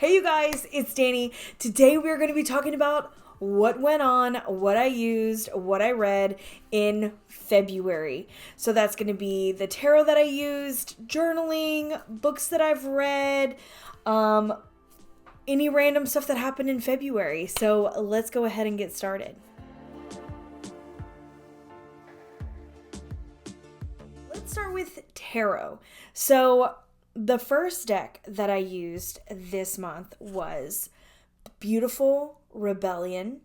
Hey you guys, it's Dani. Today we're going to be talking about what went on, what I used, what I read in February. So that's going to be the tarot that I used, journaling, books that I've read, any random stuff that happened in February. So let's go ahead and get started. Let's start with tarot. So the first deck that I used this month was Beautiful Rebellion.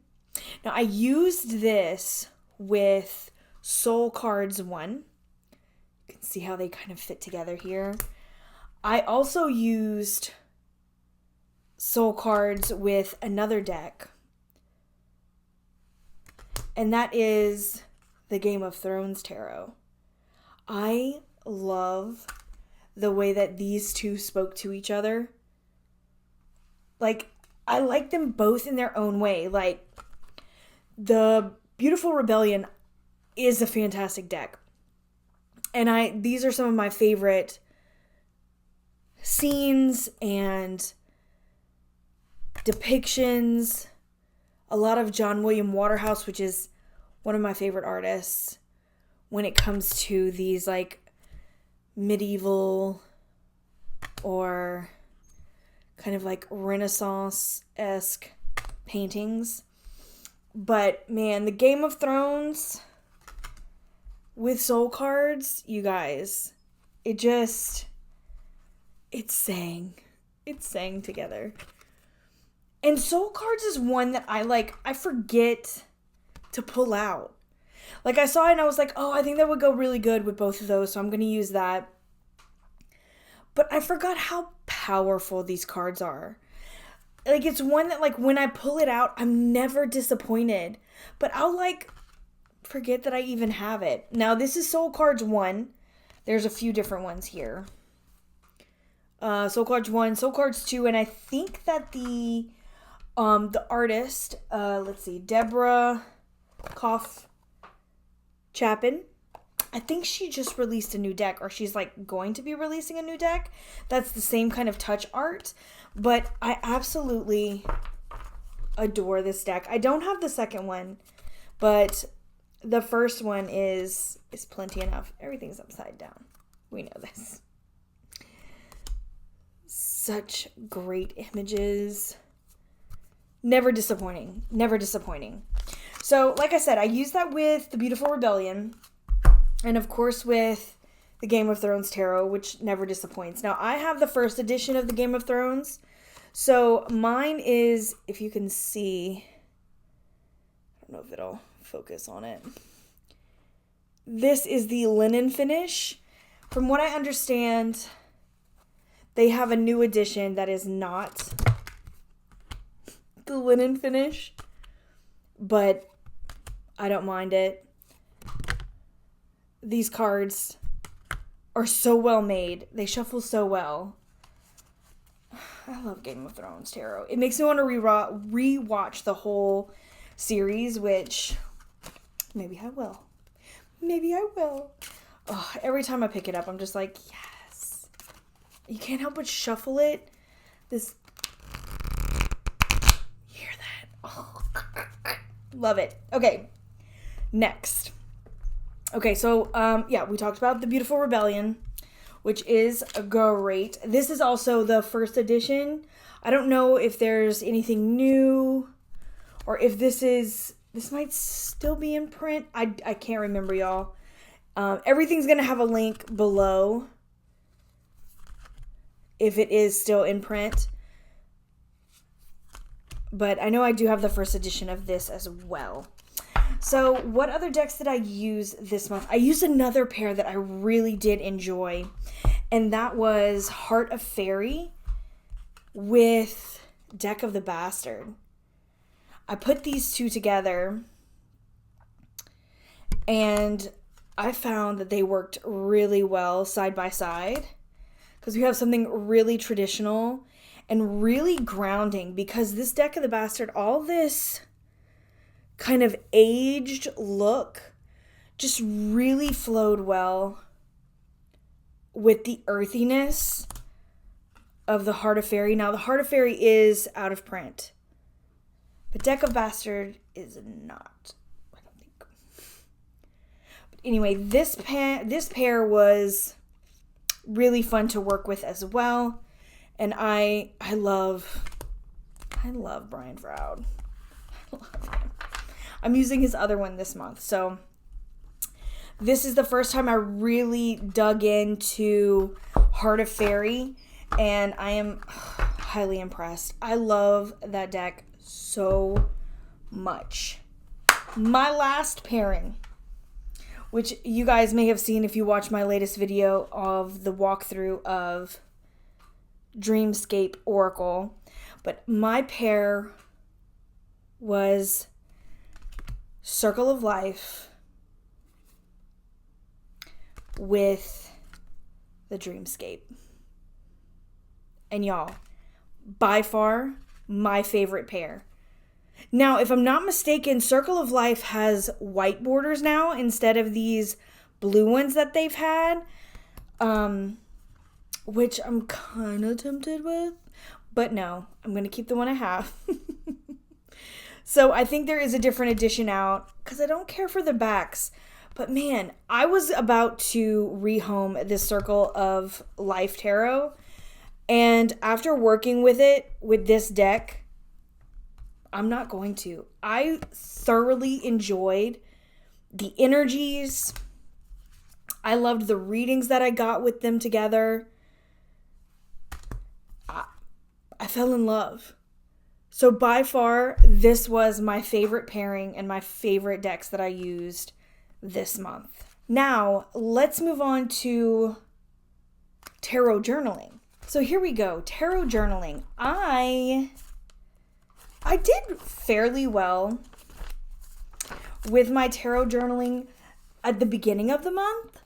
Now I used this with Soul Cards 1. You can see how they kind of fit together here. I also used Soul Cards with another deck, and that is the Game of Thrones Tarot. I love the way that these two spoke to each other. Like, I like them both in their own way. Like, the Beautiful Rebellion is a fantastic deck. And these are some of my favorite scenes and depictions. A lot of John William Waterhouse, which is one of my favorite artists when it comes to these, like, medieval or kind of like Renaissance-esque paintings. But man, the Game of Thrones with soul cards, you guys, it sang together. And soul cards is one that I forget to pull out. Like, I saw it and I was like, oh, I think that would go really good with both of those, so I'm going to use that. But I forgot how powerful these cards are. Like, it's one that, like, when I pull it out, I'm never disappointed. But I'll, like, forget that I even have it. Now, this is Soul Cards 1. There's a few different ones here. Soul Cards 1, Soul Cards 2, and I think that the artist, let's see, Deborah Chapin, I think she just released a new deck, or she's like going to be releasing a new deck that's the same kind of touch art. But I absolutely adore this deck. I don't have the second one, but the first one is plenty enough. Everything's upside down. We know this. Such great images. Never disappointing. So, like I said, I used that with the Beautiful Rebellion, and of course with the Game of Thrones Tarot, which never disappoints. Now, I have the first edition of the Game of Thrones, so mine is, if you can see, I don't know if it'll focus on it. This is the linen finish. From what I understand, they have a new edition that is not the linen finish, but I don't mind it. These cards are so well made. They shuffle so well. I love Game of Thrones Tarot. It makes me want to rewatch the whole series, which maybe I will. Oh, every time I pick it up, I'm just like, yes. You can't help but shuffle it. This... Hear that? Oh. Love it. Okay. Next. Okay, so, we talked about the Beautiful Rebellion, which is great. This is also the first edition. I don't know if there's anything new, or if this might still be in print. I can't remember, y'all. Everything's going to have a link below if it is still in print. But I know I do have the first edition of this as well. So what other decks did I use this month? I used another pair that I really did enjoy, and that was Heart of Faerie with Deck of the Bastard. I put these two together, and I found that they worked really well side by side, because we have something really traditional and really grounding, because this Deck of the Bastard, all this kind of aged look just really flowed well with the earthiness of the Heart of Faerie. Now, the Heart of Faerie is out of print, but Deck of Bastard is not, I don't think. But anyway, this pair was really fun to work with as well, and I love Brian Froud. I love him. I'm using his other one this month, so this is the first time I really dug into Heart of Faerie, and I am highly impressed. I love that deck so much. My last pairing, which you guys may have seen if you watched my latest video of the walkthrough of Dreamscape Oracle, but my pair was Circle of Life with the Dreamscape. And y'all, by far, my favorite pair. Now, if I'm not mistaken, Circle of Life has white borders now instead of these blue ones that they've had, which I'm kind of tempted with, but no, I'm going to keep the one I have. So I think there is a different edition out because I don't care for the backs. But man, I was about to rehome this Circle of Life tarot, and after working with it with this deck, I'm not going to. I thoroughly enjoyed the energies. I loved the readings that I got with them together. I fell in love. So by far, this was my favorite pairing and my favorite decks that I used this month. Now, let's move on to tarot journaling. So here we go, tarot journaling. I did fairly well with my tarot journaling at the beginning of the month.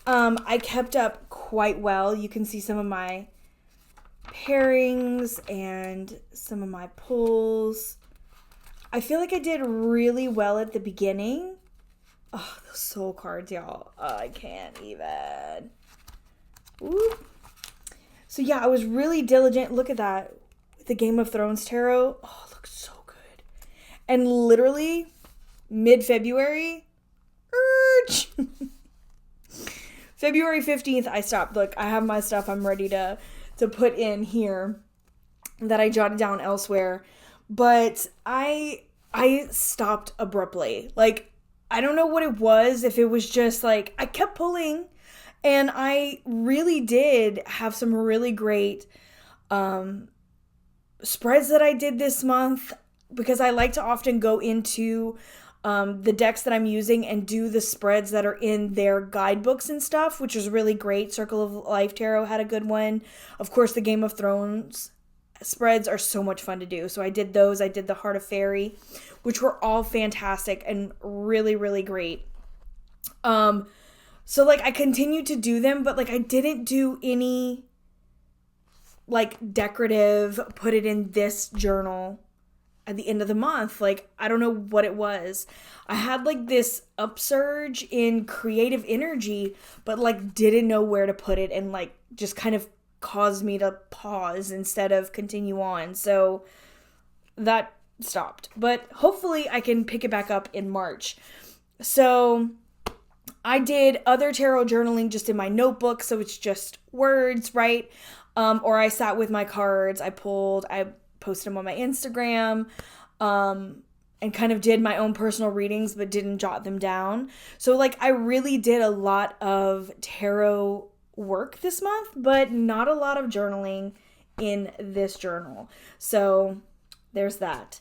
I kept up quite well. You can see some of my pairings and some of my pulls. I feel like I did really well at the beginning. Oh, those soul cards, y'all. Oh, I can't even. Ooh. So yeah, I was really diligent. Look at that. The Game of Thrones tarot. Oh, it looks so good. And literally, mid-February, February 15th, I stopped. Look, I have my stuff I'm ready to put in here that I jotted down elsewhere. But I stopped abruptly. Like, I don't know what it was, if it was just like, I kept pulling, and I really did have some really great spreads that I did this month, because I like to often go into the decks that I'm using and do the spreads that are in their guidebooks and stuff, which is really great. Circle of Life Tarot had a good one. Of course, the Game of Thrones spreads are so much fun to do. So I did those. I did the Heart of Faerie, which were all fantastic and really, really great. So like I continued to do them, but like I didn't do any like decorative, put it in this journal at the end of the month. Like, I don't know what it was. I had like this upsurge in creative energy, but like didn't know where to put it, and like just kind of caused me to pause instead of continue on. So that stopped, but hopefully I can pick it back up in March. So I did other tarot journaling just in my notebook, so it's just words, right? Or I sat with my cards, I posted them on my Instagram, and kind of did my own personal readings, but didn't jot them down. So like I really did a lot of tarot work this month, but not a lot of journaling in this journal. So there's that.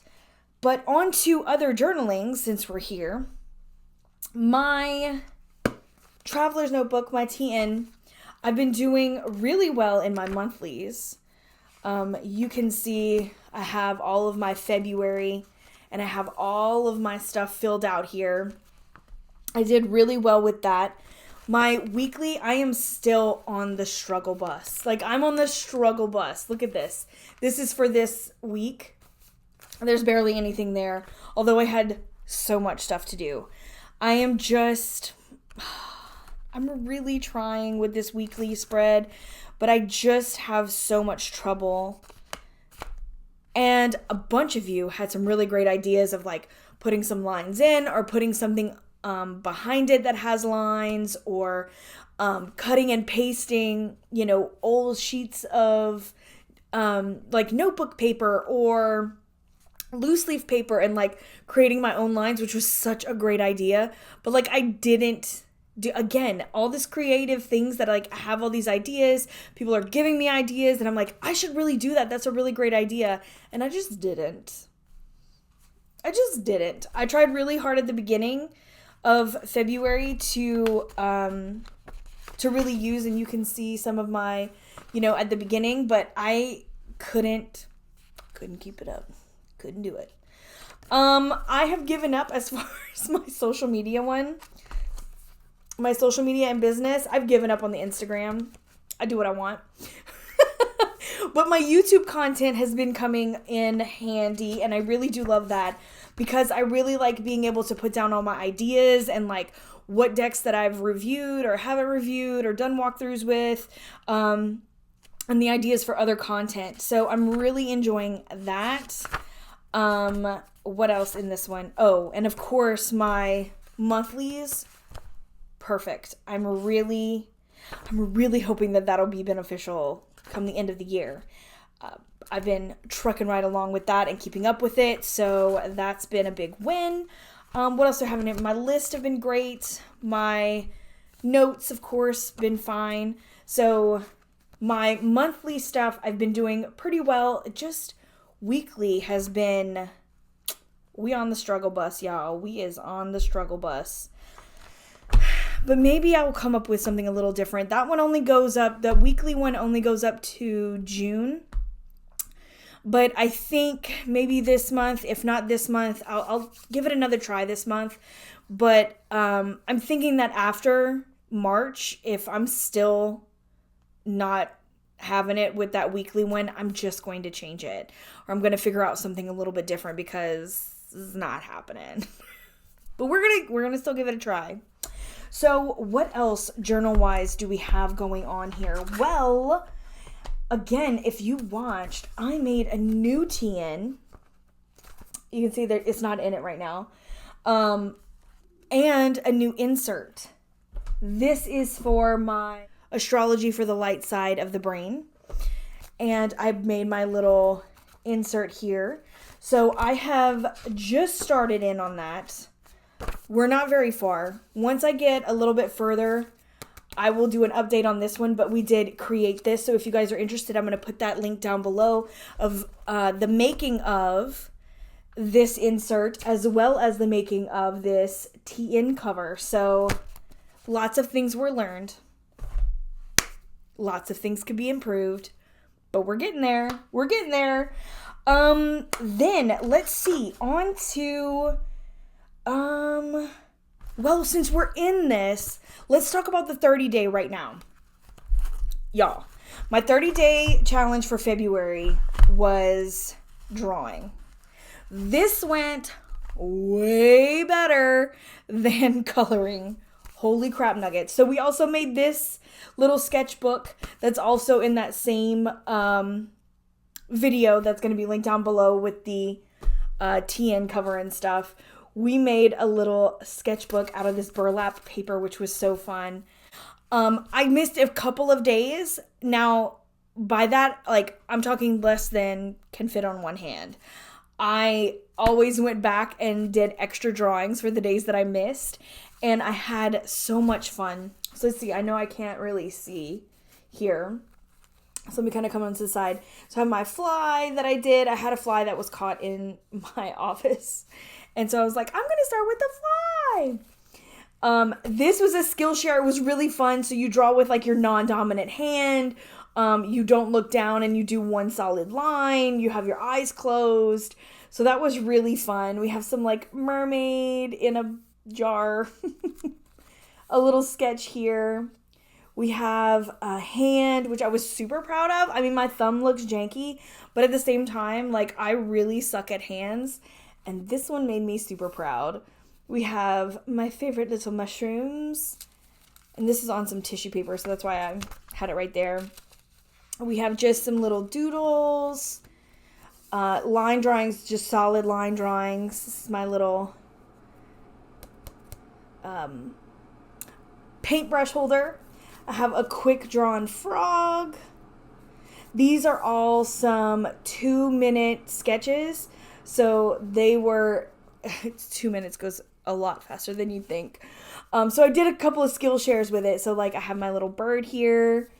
But on to other journaling, since we're here. My Traveler's Notebook, my TN, I've been doing really well in my monthlies. You can see I have all of my February, and I have all of my stuff filled out here. I did really well with that. My weekly, I am still on the struggle bus. Like, I'm on the struggle bus. Look at this. This is for this week. There's barely anything there, although I had so much stuff to do. I'm really trying with this weekly spread, but I just have so much trouble. And a bunch of you had some really great ideas of like putting some lines in or putting something behind it that has lines, or cutting and pasting, you know, old sheets of like notebook paper or loose leaf paper and like creating my own lines, which was such a great idea. But like I didn't do, again, all this creative things that like I have all these ideas, people are giving me ideas and I'm like, I should really do that. That's a really great idea. And I just didn't. I tried really hard at the beginning of February to really use, and you can see some of my, you know, at the beginning, but I couldn't keep it up. Couldn't do it. I have given up as far as my social media and business. I've given up on the Instagram. I do what I want. But my YouTube content has been coming in handy, and I really do love that because I really like being able to put down all my ideas and like what decks that I've reviewed or haven't reviewed or done walkthroughs with, and the ideas for other content. So I'm really enjoying that. What else in this one? Oh, and of course my monthlies. Perfect. I'm really hoping that that'll be beneficial come the end of the year. I've been trucking right along with that and keeping up with it, so that's been a big win. What else do I have in it? My list have been great. My notes, of course, been fine. So my monthly stuff I've been doing pretty well. Just weekly has been, we on the struggle bus, y'all. We is on the struggle bus. But maybe I will come up with something a little different. That weekly one only goes up to June. But I think maybe this month, if not this month, I'll give it another try this month. But I'm thinking that after March, if I'm still not having it with that weekly one, I'm just going to change it. Or I'm going to figure out something a little bit different because it's not happening. But we're gonna still give it a try. So what else journal-wise do we have going on here? Well, again, if you watched, I made a new TN. You can see that it's not in it right now. And a new insert. This is for my astrology for the light side of the brain. And I've made my little insert here. So I have just started in on that. We're not very far. Once I get a little bit further, I will do an update on this one, but we did create this. So if you guys are interested, I'm going to put that link down below of the making of this insert as well as the making of this TN cover. So lots of things were learned. Lots of things could be improved, but we're getting there. We're getting there. Then let's see, on to, well, since we're in this, let's talk about the 30-day right now. Y'all, my 30-day challenge for February was drawing. This went way better than coloring. Holy crap nuggets. So we also made this little sketchbook that's also in that same video that's going to be linked down below with the TN cover and stuff. We made a little sketchbook out of this burlap paper, which was so fun. I missed a couple of days. Now, by that, like, I'm talking less than can fit on one hand. I always went back and did extra drawings for the days that I missed, and I had so much fun. So let's see, I know I can't really see here. So let me kind of come onto the side. So I have my fly that I did. I had a fly that was caught in my office. And so I was like, I'm going to start with the fly. This was a Skillshare. It was really fun. So you draw with like your non-dominant hand. You don't look down and you do one solid line. You have your eyes closed. So that was really fun. We have some like mermaid in a jar. A little sketch here. We have a hand, which I was super proud of. I mean, my thumb looks janky, but at the same time, like, I really suck at hands. And this one made me super proud. We have my favorite little mushrooms. And this is on some tissue paper, so that's why I had it right there. We have just some little doodles. Line drawings, just solid line drawings. This is my little paintbrush holder. I have a quick drawn frog. These are all some 2-minute sketches. So they were, 2 minutes goes a lot faster than you'd think. So I did a couple of skill shares with it. So like I have my little bird here,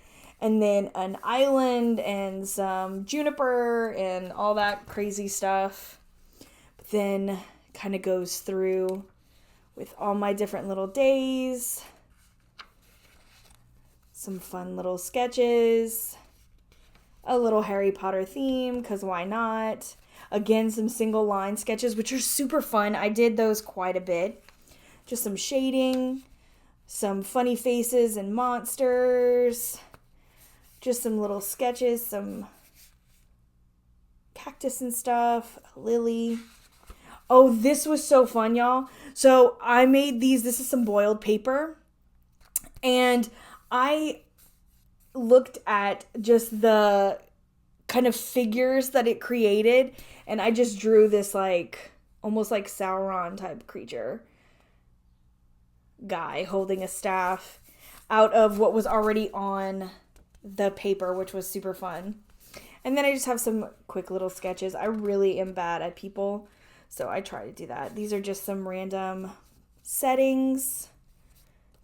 and then an island and some juniper and all that crazy stuff. But then kind of goes through with all my different little days. Some fun little sketches. A little Harry Potter theme, because why not? Again, some single line sketches, which are super fun. I did those quite a bit. Just some shading, some funny faces and monsters. Just some little sketches, some cactus and stuff, a lily. Oh, this was so fun, y'all. So I made these. This is some boiled paper. And I looked at just the kind of figures that it created, and I just drew this like almost like Sauron type creature guy holding a staff out of what was already on the paper, which was super fun. And then I just have some quick little sketches. I really am bad at people, so I try to do that. These are just some random settings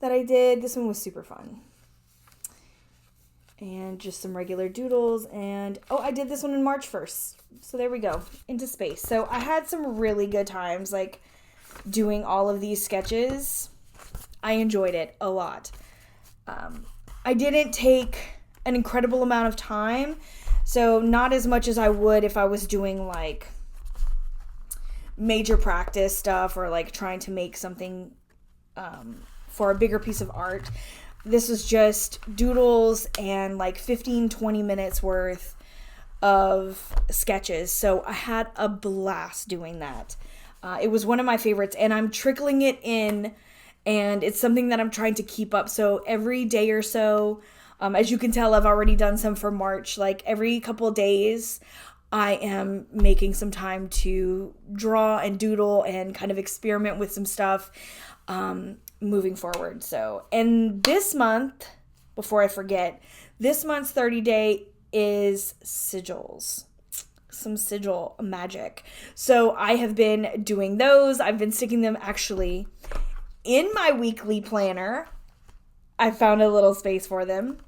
that I did. This one was super fun. And just some regular doodles. And, oh, I did this one in March 1st. So there we go. Into space. So I had some really good times, like, doing all of these sketches. I enjoyed it a lot. I didn't take an incredible amount of time. So not as much as I would if I was doing, like, major practice stuff or, like, trying to make something for a bigger piece of art. This was just doodles and like 15-20 minutes worth of sketches. So I had a blast doing that. It was one of my favorites, and I'm trickling it in, and it's something that I'm trying to keep up. So every day or so, as you can tell, I've already done some for March. Like every couple of days, I am making some time to draw and doodle and kind of experiment with some stuff. Moving forward. So, and this month, before I forget, this month's 30 day is sigils. Some sigil magic. So I have been doing those. I've been sticking them actually in my weekly planner. I found a little space for them.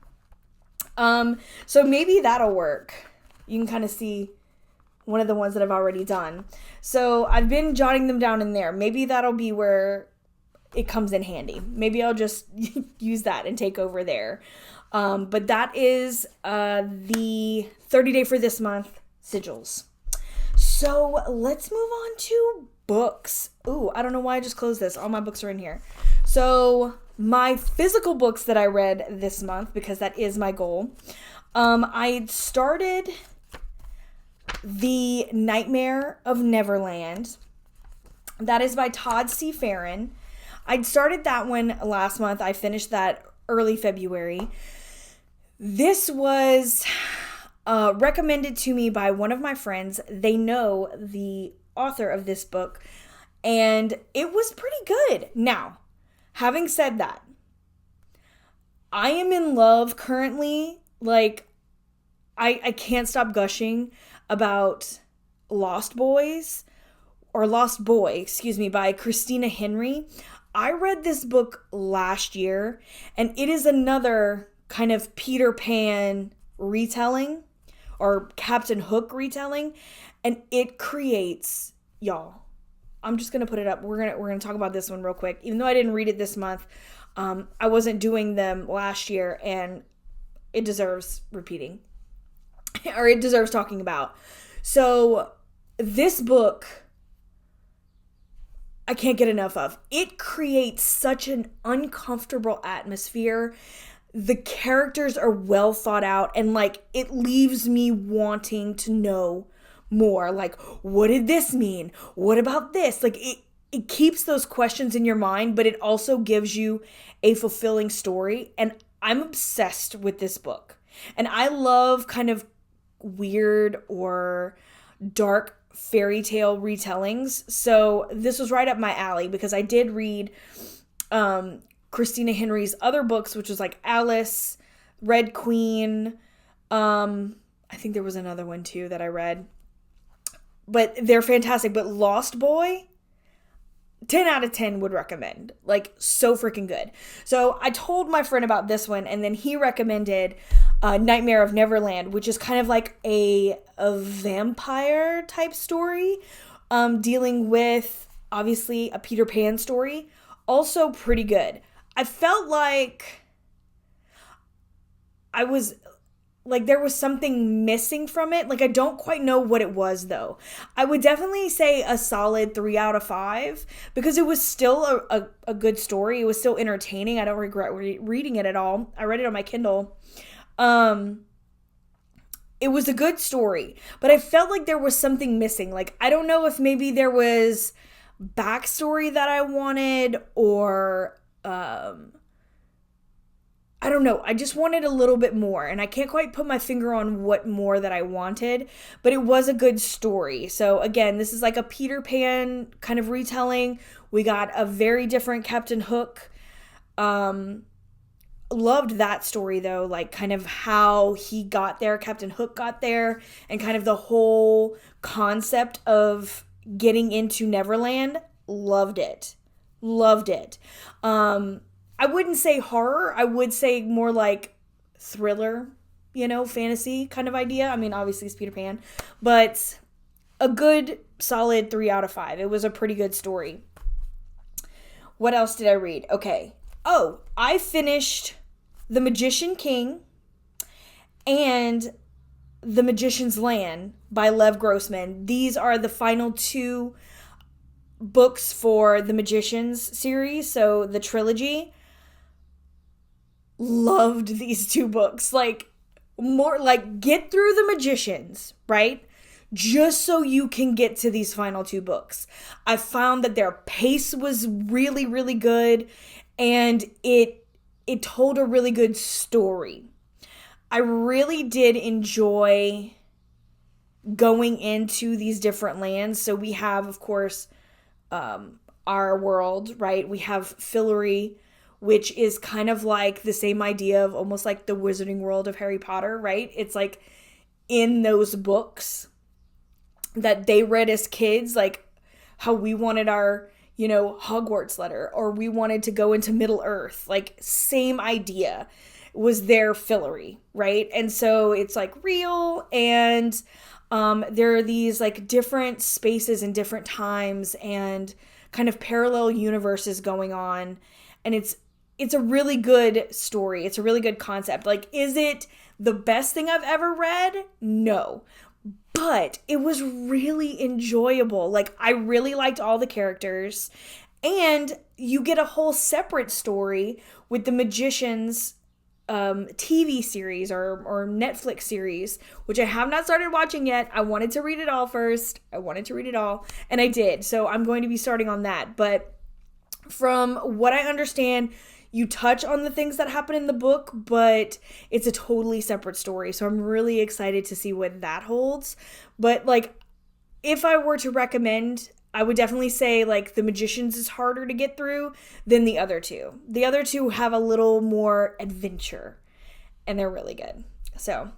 So maybe that'll work. You can kind of see one of the ones that I've already done. So I've been jotting them down in there. Maybe that'll be where it comes in handy. Maybe I'll just use that and take over there. But that is the 30 day for this month, sigils. So let's move on to books. Ooh, I don't know why I just closed this. All my books are in here. So my physical books that I read this month, because that is my goal. I started The Nightmare of Neverland. That is by Todd C. Farron. I'd started that one last month. I finished that early February. This was recommended to me by one of my friends. They know the author of this book, and it was pretty good. Now, having said that, I am in love currently. Like, I can't stop gushing about Lost Boy, by Christina Henry. I read this book last year, and it is another kind of Peter Pan retelling or Captain Hook retelling, and it creates, y'all, I'm just going to put it up. We're going to talk about this one real quick. Even though I didn't read it this month, I wasn't doing them last year, and it deserves repeating or it deserves talking about. So this book, I can't get enough of. It creates such an uncomfortable atmosphere. The characters are well thought out, and like it leaves me wanting to know more. Like, what did this mean? What about this? Like it keeps those questions in your mind, but it also gives you a fulfilling story. And I'm obsessed with this book. And I love kind of weird or dark fairy tale retellings. So this was right up my alley because I did read Christina Henry's other books, which was like Alice, Red Queen. I think there was another one too that I read. But they're fantastic. But Lost Boy, 10 out of 10 would recommend. Like, so freaking good. So I told my friend about this one, and then he recommended Nightmare of Neverland, which is kind of like a vampire type story, dealing with, obviously, a Peter Pan story. Also pretty good. I felt like there was something missing from it. Like, I don't quite know what it was, though. I would definitely say a solid 3 out of 5 because it was still a good story. It was still entertaining. I don't regret reading it at all. I read it on my Kindle. It was a good story, but I felt like there was something missing. Like, I don't know if maybe there was backstory that I wanted or, I don't know. I just wanted a little bit more, and I can't quite put my finger on what more that I wanted, but it was a good story. So again, this is like a Peter Pan kind of retelling. We got a very different Captain Hook. Loved that story though, like kind of how he got there, Captain Hook got there, and kind of the whole concept of getting into Neverland. Loved it. I wouldn't say horror. I would say more like thriller, fantasy kind of idea. I mean, obviously it's Peter Pan, but a good solid 3 out of 5. It was a pretty good story. What else did I read? Okay. Oh, I finished The Magician King and The Magician's Land by Lev Grossman. These are the final 2 books for the Magicians series, so the trilogy. Loved these 2 books. Like, more like get through the Magicians, right? Just so you can get to these final 2 books. I found that their pace was really, really good, and it told a really good story. I really did enjoy going into these different lands. So we have, of course, our world, right? We have Fillory, which is kind of like the same idea of almost like the Wizarding World of Harry Potter, right? It's like in those books that they read as kids, like how we wanted our, Hogwarts letter, or we wanted to go into Middle Earth, like same idea was their Fillory, right? And so it's like real, and there are these like different spaces and different times and kind of parallel universes going on, and it's a really good story. It's a really good concept. Like, is it the best thing I've ever read? No. But it was really enjoyable. Like, I really liked all the characters. And you get a whole separate story with the Magicians TV series or Netflix series, which I have not started watching yet. I wanted to read it all first. And I did. So I'm going to be starting on that. But from what I understand, you touch on the things that happen in the book, but it's a totally separate story. So I'm really excited to see what that holds. But like, if I were to recommend, I would definitely say like The Magicians is harder to get through than the other 2. The other 2 have a little more adventure, and they're really good. So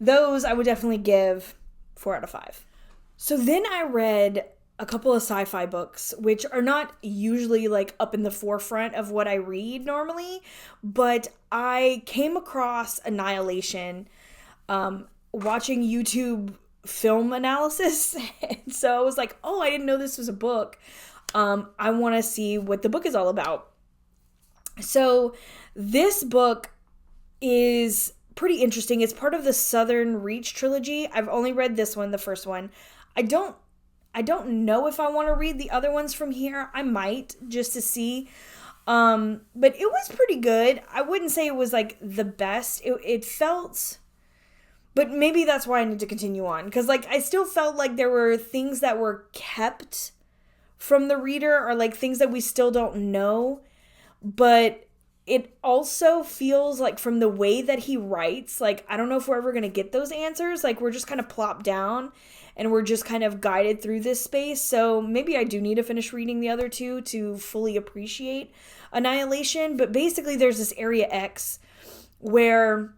those I would definitely give 4 out of 5. So then I read a couple of sci-fi books, which are not usually like up in the forefront of what I read normally, but I came across Annihilation watching YouTube film analysis. And so I was like, oh, I didn't know this was a book. I want to see what the book is all about. So this book is pretty interesting. It's part of the Southern Reach trilogy. I've only read this one, the first one. I don't know if I want to read the other ones from here. I might, just to see. But it was pretty good. I wouldn't say it was like the best. It felt, but maybe that's why I need to continue on. Because like I still felt like there were things that were kept from the reader, or like things that we still don't know. But it also feels like from the way that he writes, like, I don't know if we're ever going to get those answers. Like, we're just kind of plopped down and we're just kind of guided through this space. So maybe I do need to finish reading the other two to fully appreciate Annihilation. But basically there's this Area X where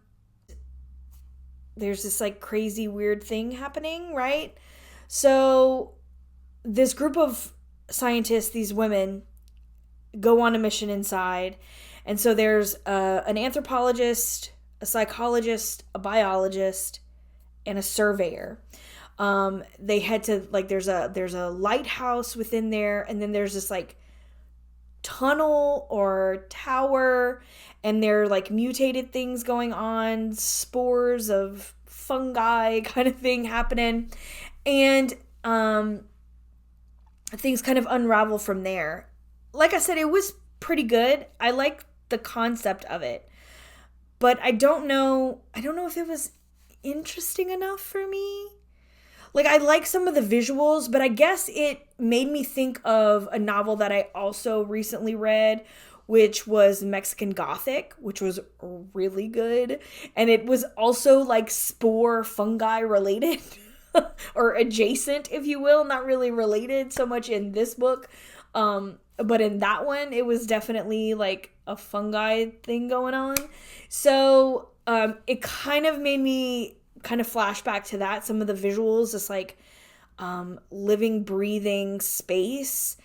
there's this like crazy weird thing happening, right? So this group of scientists, these women, go on a mission inside. And so there's an anthropologist, a psychologist, a biologist, and a surveyor. They head to, like, there's a lighthouse within there, and then there's this like tunnel or tower, and there are like mutated things going on, spores of fungi kind of thing happening, and things kind of unravel from there. Like I said, it was pretty good. I like the concept of it, but I don't know if it was interesting enough for me. Like, I like some of the visuals, but I guess it made me think of a novel that I also recently read, which was Mexican Gothic, which was really good. And it was also like spore fungi related or adjacent, if you will, not really related so much in this book. But in that one, it was definitely like a fungi thing going on. So it kind of made me kind of flashback to that. Some of the visuals, this like living, breathing space.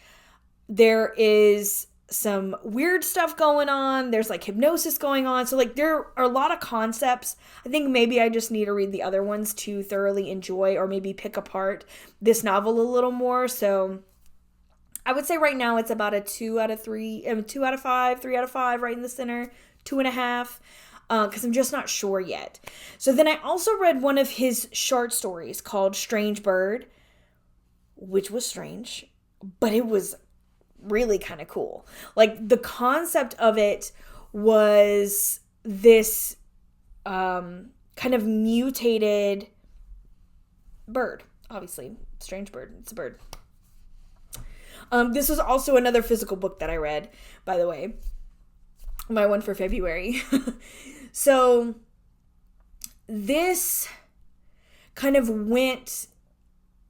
There is some weird stuff going on. There's like hypnosis going on. So like there are a lot of concepts. I think maybe I just need to read the other ones to thoroughly enjoy or maybe pick apart this novel a little more. So I would say right now it's about a 2 out of 3, 2 out of 5, 3 out of 5, right in the center, 2.5, because I'm just not sure yet. So then I also read one of his short stories called Strange Bird, which was strange, but it was really kind of cool. Like, the concept of it was this kind of mutated bird. Obviously, strange bird. It's a bird. This was also another physical book that I read, by the way. My one for February. So this kind of went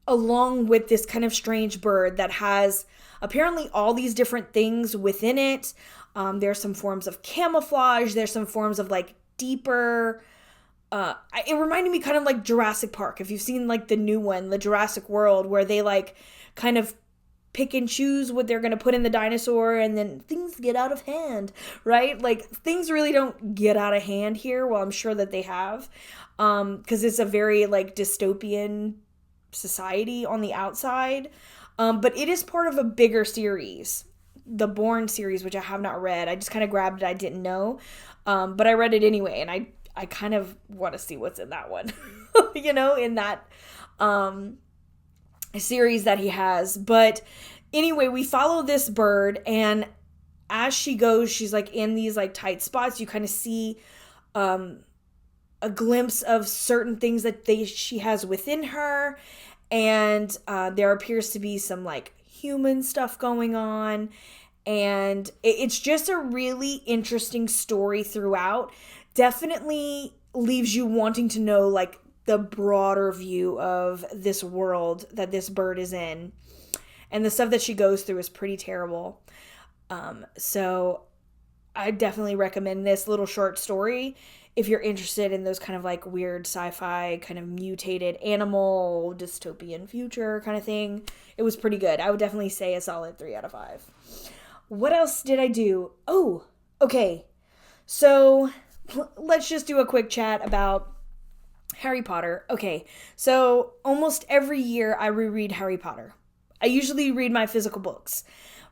along with this kind of strange bird that has apparently all these different things within it. There's some forms of camouflage. There's some forms of like deeper... it reminded me kind of like Jurassic Park. If you've seen like the new one, the Jurassic World, where they like kind of pick and choose what they're going to put in the dinosaur and then things get out of hand, right? Like, things really don't get out of hand here. Well, I'm sure that they have, because it's a very like dystopian society on the outside. But it is part of a bigger series, the Born series, which I have not read. I just kind of grabbed it. I didn't know. But I read it anyway. And I kind of want to see what's in that one, in that, series that he has. But anyway, we follow this bird, and as she goes, she's like in these like tight spots. You kind of see a glimpse of certain things that she has within her, and there appears to be some like human stuff going on, and it's just a really interesting story throughout. Definitely leaves you wanting to know like the broader view of this world that this bird is in. And the stuff that she goes through is pretty terrible. So I definitely recommend this little short story if you're interested in those kind of like weird sci-fi, kind of mutated animal, dystopian future kind of thing. It was pretty good. I would definitely say a solid 3 out of 5. What else did I do? Oh, okay. So let's just do a quick chat about Harry Potter. Okay, so almost every year I reread Harry Potter. I usually read my physical books,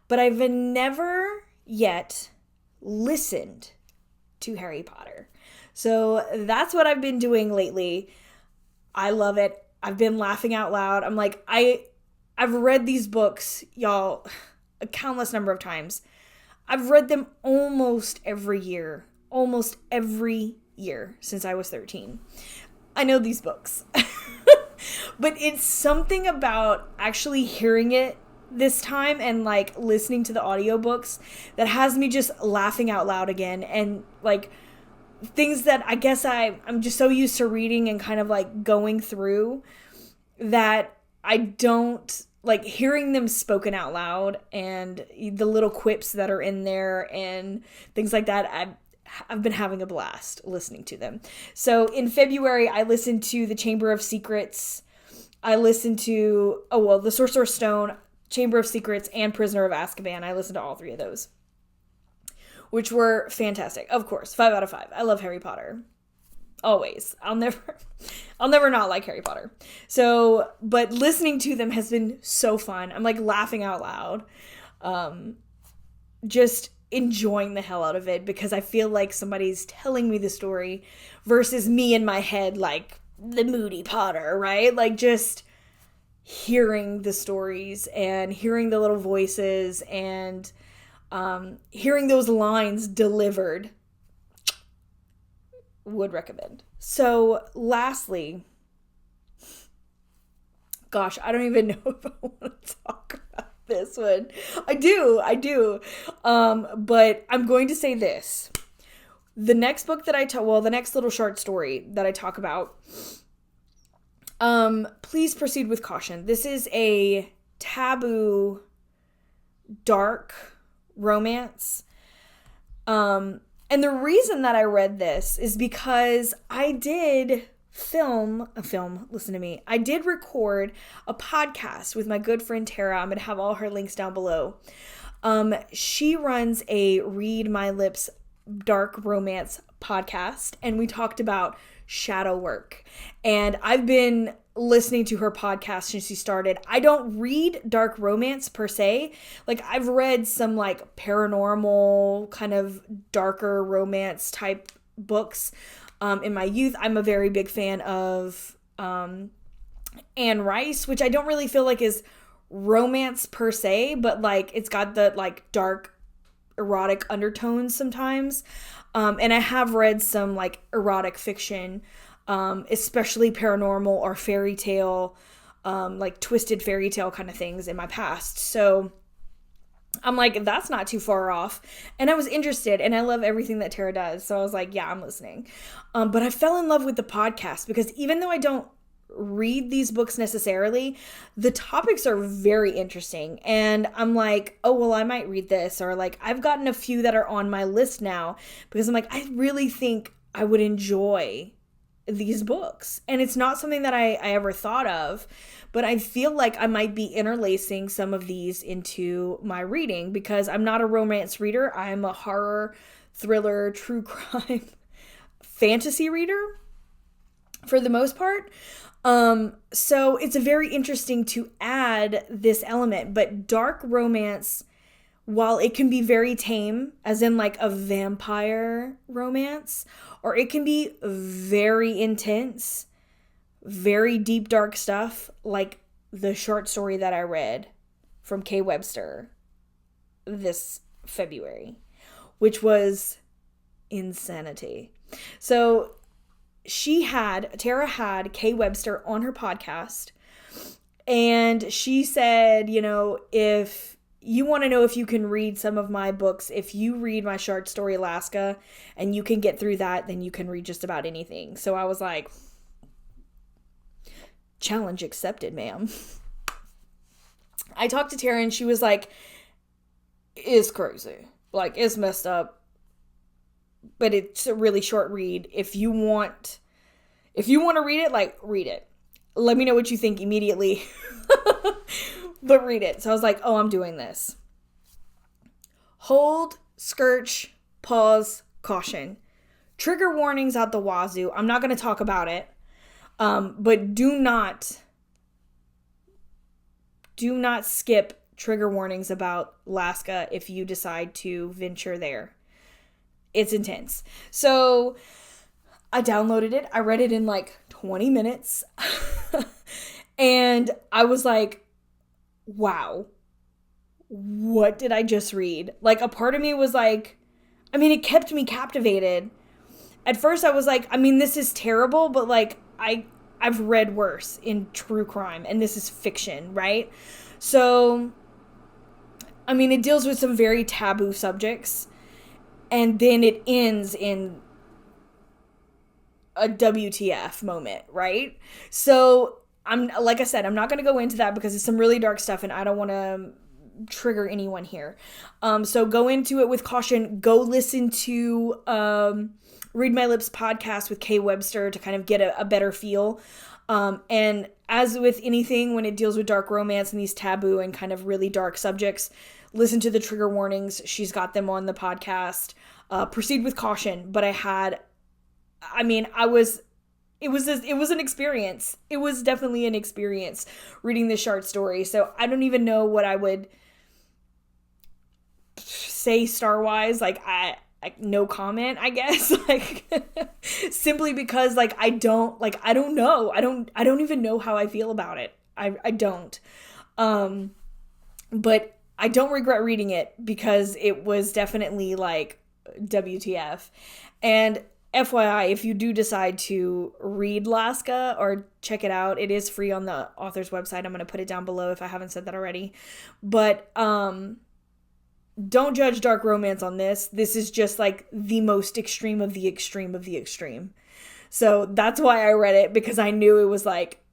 but I've never yet listened to Harry Potter. So that's what I've been doing lately. I love it. I've been laughing out loud. I'm like, I've read these books, y'all, a countless number of times. I've read them almost every year since I was 13. I know these books, but it's something about actually hearing it this time and like listening to the audiobooks that has me just laughing out loud again, and like things that I guess I'm just so used to reading and kind of like going through that I don't like hearing them spoken out loud, and the little quips that are in there and things like that. I've been having a blast listening to them. So in February, I listened to The Chamber of Secrets. I listened to, The Sorcerer's Stone, Chamber of Secrets, and Prisoner of Azkaban. I listened to all 3 of those, which were fantastic. Of course, 5 out of 5. I love Harry Potter. Always. I'll never not like Harry Potter. So, but listening to them has been so fun. I'm like laughing out loud. Just enjoying the hell out of it because I feel like somebody's telling me the story versus me in my head, like the moody Potter, right? Like just hearing the stories and hearing the little voices and hearing those lines delivered. Would recommend. So lastly, gosh, I don't even know if I want to talk about this one. I do. But I'm going to say this. The next book that the next little short story that I talk about, please proceed with caution. This is a taboo, dark romance. And the reason that I read this is because I did listen to me. I did record a podcast with my good friend Tara. I'm going to have all her links down below. She runs a Read My Lips dark romance podcast, and we talked about shadow work. And I've been listening to her podcast since she started. I don't read dark romance per se. Like I've read some like paranormal kind of darker romance type books in my youth. I'm a very big fan of Anne Rice, which I don't really feel like is romance per se, but like it's got the like dark erotic undertones sometimes. And I have read some like erotic fiction, especially paranormal or fairy tale, like twisted fairy tale kind of things in my past. So I'm like, that's not too far off. And I was interested, and I love everything that Tara does. So I was like, yeah, I'm listening. But I fell in love with the podcast because even though I don't read these books necessarily, the topics are very interesting. And I'm like, oh, well, I might read this. Or like, I've gotten a few that are on my list now because I'm like, I really think I would enjoy these books. And it's not something that I ever thought of, but I feel like I might be interlacing some of these into my reading because I'm not a romance reader. I'm a horror, thriller, true crime, fantasy reader for the most part. So it's very interesting to add this element, but dark romance, while it can be very tame, as in like a vampire romance, or it can be very intense, very deep, dark stuff, like the short story that I read from Kay Webster this February, which was insanity. So Tara had Kay Webster on her podcast, and she said, you know, if you want to know if you can read some of my books, if you read my short story Alaska and you can get through that, then you can read just about anything. So I was like, challenge accepted, ma'am. I talked to Tara and she was like, it's crazy. Like, it's messed up, but it's a really short read. If you want to read it, like, read it. Let me know what you think immediately. But read it. So I was like, oh, I'm doing this. Hold, skirch, pause, caution. Trigger warnings out the wazoo. I'm not going to talk about it. But do not skip trigger warnings about Alaska if you decide to venture there. It's intense. So I downloaded it. I read it in like 20 minutes. And I was like, wow, what did I just read? Like, a part of me was like, I mean, it kept me captivated. At first I was like, I mean, this is terrible, but like, I've read worse in true crime, and this is fiction, right? So I mean, it deals with some very taboo subjects, and then it ends in a WTF moment, right? So like I said, I'm not going to go into that because it's some really dark stuff and I don't want to trigger anyone here. So go into it with caution. Go listen to Read My Lips podcast with Kay Webster to kind of get a better feel. And as with anything, when it deals with dark romance and these taboo and kind of really dark subjects, listen to the trigger warnings. She's got them on the podcast. Proceed with caution. But it was an experience. It was definitely an experience reading this short story. So I don't even know what I would say star-wise. Like, no comment, I guess. Like, simply because, like, I don't know. I don't even know how I feel about it. I don't. But I don't regret reading it because it was definitely, like, WTF. And FYI, if you do decide to read Laska or check it out, it is free on the author's website. I'm going to put it down below if I haven't said that already. But don't judge dark romance on this. This is just like the most extreme of the extreme of the extreme. So that's why I read it, because I knew it was like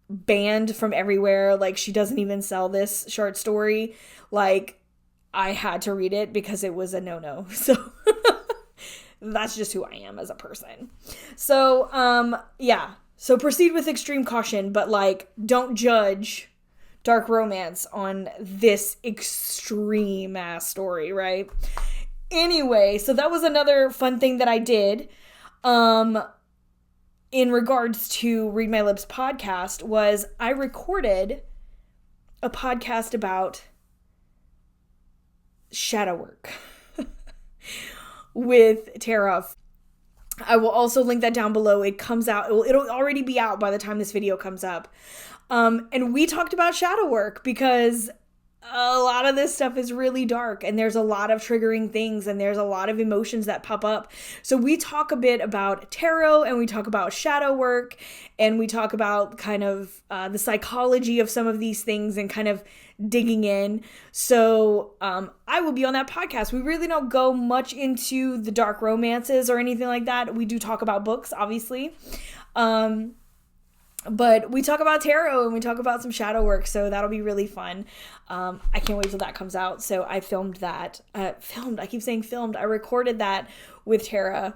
banned from everywhere. Like, she doesn't even sell this short story. Like, I had to read it because it was a no-no. So that's just who I am as a person. So, yeah. So proceed with extreme caution, but, like, don't judge dark romance on this extreme ass story, right? Anyway, so that was another fun thing that I did. In regards to Read My Lips podcast, was I recorded a podcast about shadow work with Tara. I will also link that down below. It comes out, it'll already be out by the time this video comes up. And we talked about shadow work because a lot of this stuff is really dark and there's a lot of triggering things and there's a lot of emotions that pop up. So we talk a bit about tarot and we talk about shadow work and we talk about kind of the psychology of some of these things and kind of digging in. So I will be on that podcast. We really don't go much into the dark romances or anything like that. We do talk about books, obviously. But we talk about tarot and we talk about some shadow work, so that'll be really fun. I can't wait till that comes out. So I filmed that. I recorded that with Tara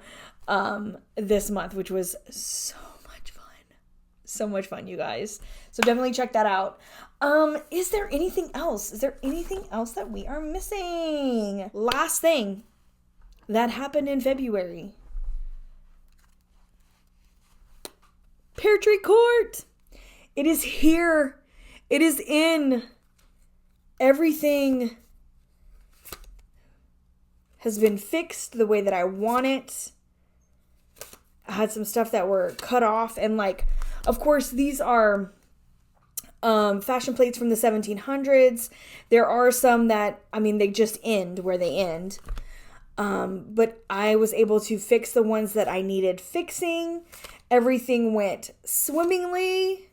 this month, which was so much fun. So much fun, you guys. So definitely check that out. Is there anything else? Is there anything else that we are missing? Last thing that happened in February. Pear Tree Court. It is here. It is in. Everything has been fixed the way that I want it. I had some stuff that were cut off, and like, of course, these are fashion plates from the 1700s. There are some that, I mean, they just end where they end. But I was able to fix the ones that I needed fixing. Everything went swimmingly,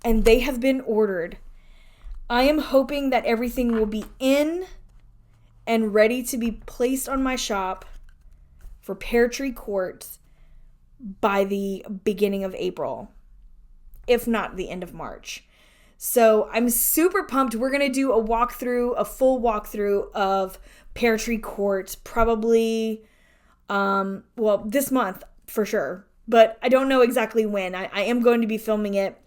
and they have been ordered. I am hoping that everything will be in and ready to be placed on my shop for Pear Tree Court by the beginning of April, if not the end of March. So I'm super pumped. We're going to do a full walkthrough of Pear Tree Court, probably, this month for sure. But I don't know exactly when. I am going to be filming it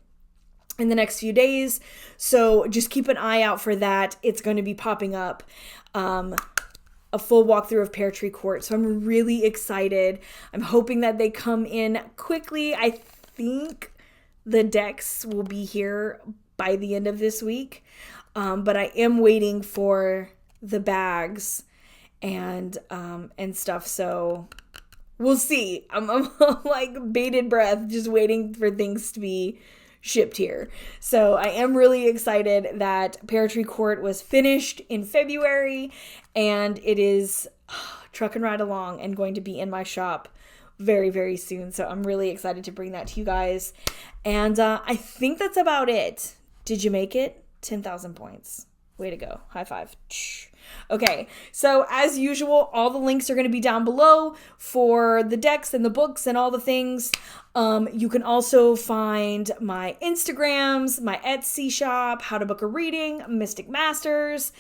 in the next few days. So just keep an eye out for that. It's going to be popping up. A full walkthrough of Pear Tree Court. So I'm really excited. I'm hoping that they come in quickly. I think the decks will be here by the end of this week. But I am waiting for the bags and stuff. So we'll see. I'm like bated breath, just waiting for things to be shipped here. So I am really excited that Pear Tree Court was finished in February, and it is trucking right along and going to be in my shop very, very soon. So I'm really excited to bring that to you guys. And I think that's about it. Did you make it? 10,000 points. Way to go. High five. Okay, so as usual, all the links are going to be down below for the decks and the books and all the things. You can also find my Instagrams, my Etsy shop, How to Book a Reading, Mystic Masters,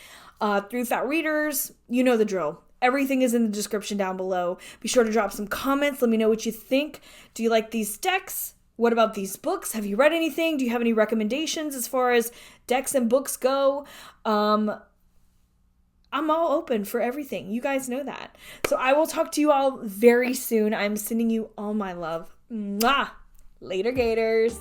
Through Fat Readers. You know the drill. Everything is in the description down below. Be sure to drop some comments. Let me know what you think. Do you like these decks? What about these books? Have you read anything? Do you have any recommendations as far as decks and books go? I'm all open for everything. You guys know that. So I will talk to you all very soon. I'm sending you all my love. Mwah! Later, Gators.